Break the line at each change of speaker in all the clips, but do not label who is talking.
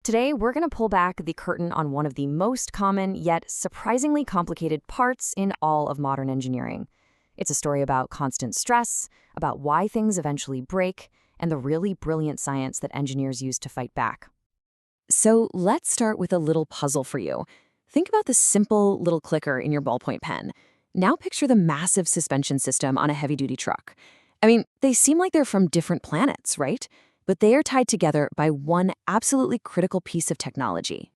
Today, we're going to pull back the curtain on one of the most common yet surprisingly complicated parts in all of modern engineering. It's a story about constant stress, about why things eventually break, and the really brilliant science that engineers use to fight back. So let's start with a little puzzle for you. Think about the simple little clicker in your ballpoint pen. Now picture the massive suspension system on a heavy-duty truck. I mean, they seem like they're from different planets, right? But they are tied together by one absolutely critical piece of technology.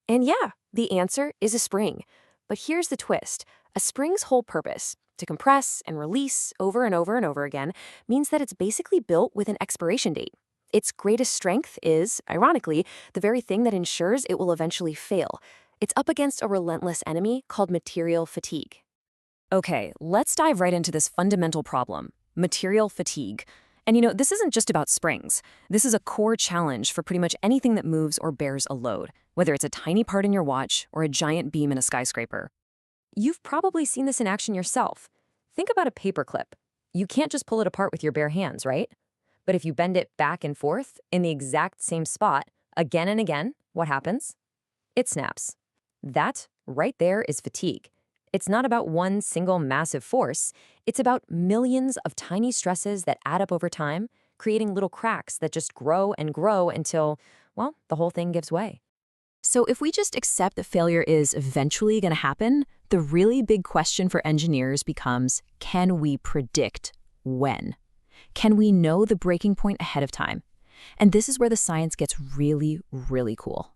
And yeah, the answer is a spring. But here's the twist. A spring's whole purpose, to compress and release over and over and over again, means that it's basically built with an expiration date. Its greatest strength is, ironically, the very thing that ensures it will eventually fail. It's up against a relentless enemy called material fatigue.
Okay, let's dive right into this fundamental problem, material fatigue. And this isn't just about springs. This is a core challenge for pretty much anything that moves or bears a load, whether it's a tiny part in your watch or a giant beam in a skyscraper. You've probably seen this in action yourself. Think about a paperclip. You can't just pull it apart with your bare hands, right? But if you bend it back and forth in the exact same spot again and again, what happens? It snaps. That right there is fatigue. It's not about one single massive force. It's about millions of tiny stresses that add up over time, creating little cracks that just grow and grow until, well, the whole thing gives way. So if we just accept that failure is eventually going to happen, the really big question for engineers becomes, can we predict when? Can we know the breaking point ahead of time? And this is where the science gets really, really cool.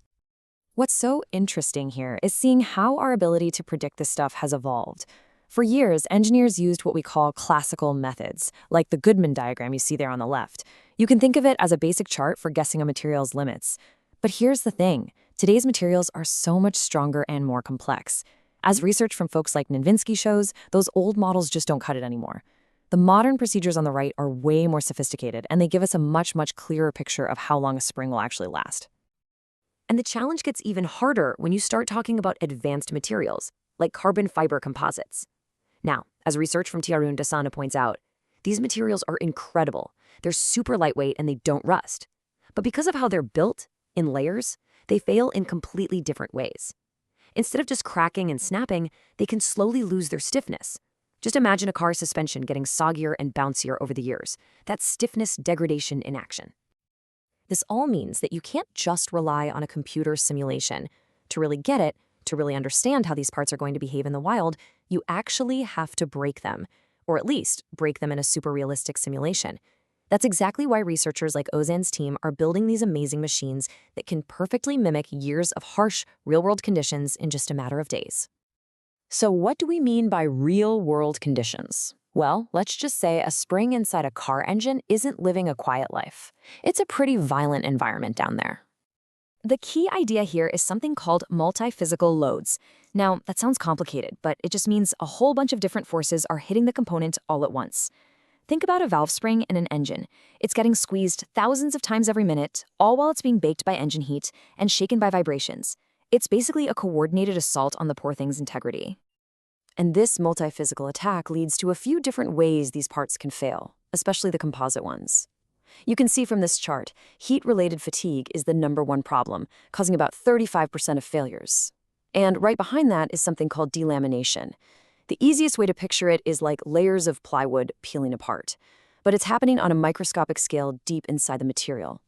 What's so interesting here is seeing how our ability to predict this stuff has evolved. For years, engineers used what we call classical methods, like the Goodman diagram you see there on the left. You can think of it as a basic chart for guessing a material's limits. But here's the thing. Today's materials are so much stronger and more complex. As research from folks like Nowinski shows, those old models just don't cut it anymore. The modern procedures on the right are way more sophisticated, and they give us a much, much clearer picture of how long a spring will actually last. And the challenge gets even harder when you start talking about advanced materials, like carbon fiber composites. Now, as research from Tiarun Dasana points out, these materials are incredible. They're super lightweight and they don't rust. But because of how they're built, in layers, they fail in completely different ways. Instead of just cracking and snapping, they can slowly lose their stiffness. Just imagine a car suspension getting soggier and bouncier over the years. That's stiffness degradation in action. This all means that you can't just rely on a computer simulation. To really get it, to really understand how these parts are going to behave in the wild, you actually have to break them, or at least break them in a super realistic simulation. That's exactly why researchers like Ozan's team are building these amazing machines that can perfectly mimic years of harsh, real-world conditions in just a matter of days. So what do we mean by real-world conditions? Well, let's just say a spring inside a car engine isn't living a quiet life. It's a pretty violent environment down there. The key idea here is something called multiphysical loads. Now, that sounds complicated, but it just means a whole bunch of different forces are hitting the component all at once. Think about a valve spring in an engine. It's getting squeezed thousands of times every minute, all while it's being baked by engine heat and shaken by vibrations. It's basically a coordinated assault on the poor thing's integrity. And this multiphysical attack leads to a few different ways these parts can fail, especially the composite ones. You can see from this chart, heat-related fatigue is the #1 problem, causing about 35% of failures. And right behind that is something called delamination. The easiest way to picture it is like layers of plywood peeling apart, but it's happening on a microscopic scale deep inside the material.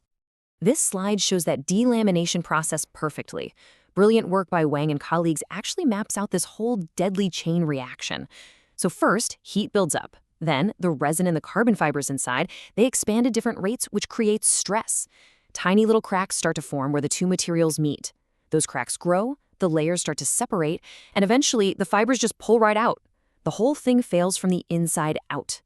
This slide shows that delamination process perfectly. Brilliant work by Wang and colleagues actually maps out this whole deadly chain reaction. So first, heat builds up. Then, the resin and the carbon fibers inside, they expand at different rates, which creates stress. Tiny little cracks start to form where the two materials meet. Those cracks grow, the layers start to separate, and eventually, the fibers just pull right out. The whole thing fails from the inside out.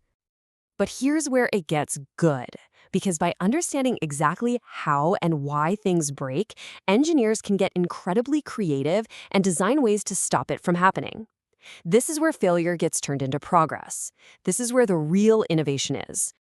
But here's where it gets good. Because by understanding exactly how and why things break, engineers can get incredibly creative and design ways to stop it from happening. This is where failure gets turned into progress. This is where the real innovation is.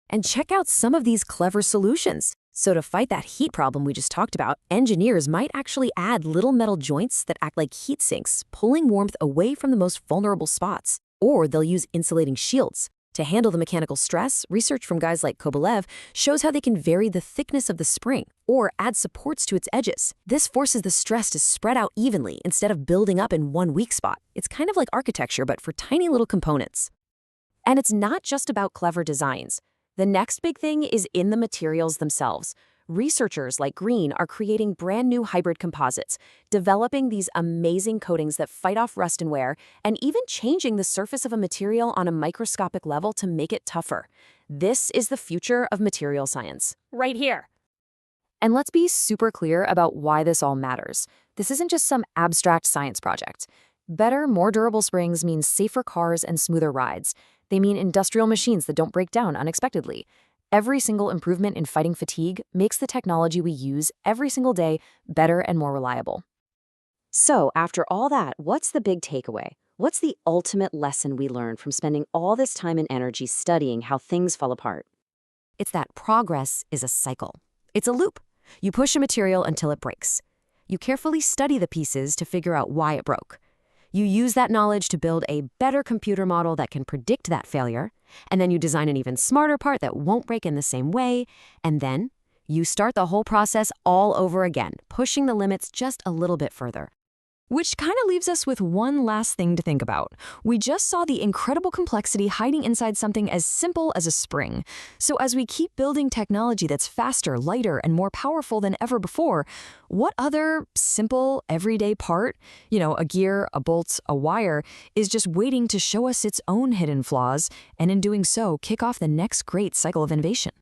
And check out some of these clever solutions. So to fight that heat problem we just talked about, engineers might actually add little metal joints that act like heat sinks, pulling warmth away from the most vulnerable spots. Or they'll use insulating shields. To handle the mechanical stress, research from guys like Kobylev shows how they can vary the thickness of the spring or add supports to its edges. This forces the stress to spread out evenly instead of building up in one weak spot. It's kind of like architecture, but for tiny little components.
And it's not just about clever designs. The next big thing is in the materials themselves. Researchers like Green are creating brand new hybrid composites, developing these amazing coatings that fight off rust and wear, and even changing the surface of a material on a microscopic level to make it tougher. This is the future of material science. Right here. And let's be super clear about why this all matters. This isn't just some abstract science project. Better, more durable springs mean safer cars and smoother rides. They mean industrial machines that don't break down unexpectedly. Every single improvement in fighting fatigue makes the technology we use every single day better and more reliable. So, after all that, what's the big takeaway? What's the ultimate lesson we learn from spending all this time and energy studying how things fall apart?
It's that progress is a cycle. It's a loop. You push a material until it breaks. You carefully study the pieces to figure out why it broke. You use that knowledge to build a better computer model that can predict that failure, and then you design an even smarter part that won't break in the same way, and then you start the whole process all over again, pushing the limits just a little bit further. Which kind of leaves us with one last thing to think about. We just saw the incredible complexity hiding inside something as simple as a spring. So as we keep building technology that's faster, lighter, and more powerful than ever before, what other simple, everyday part, a gear, a bolt, a wire, is just waiting to show us its own hidden flaws, and in doing so, kick off the next great cycle of innovation?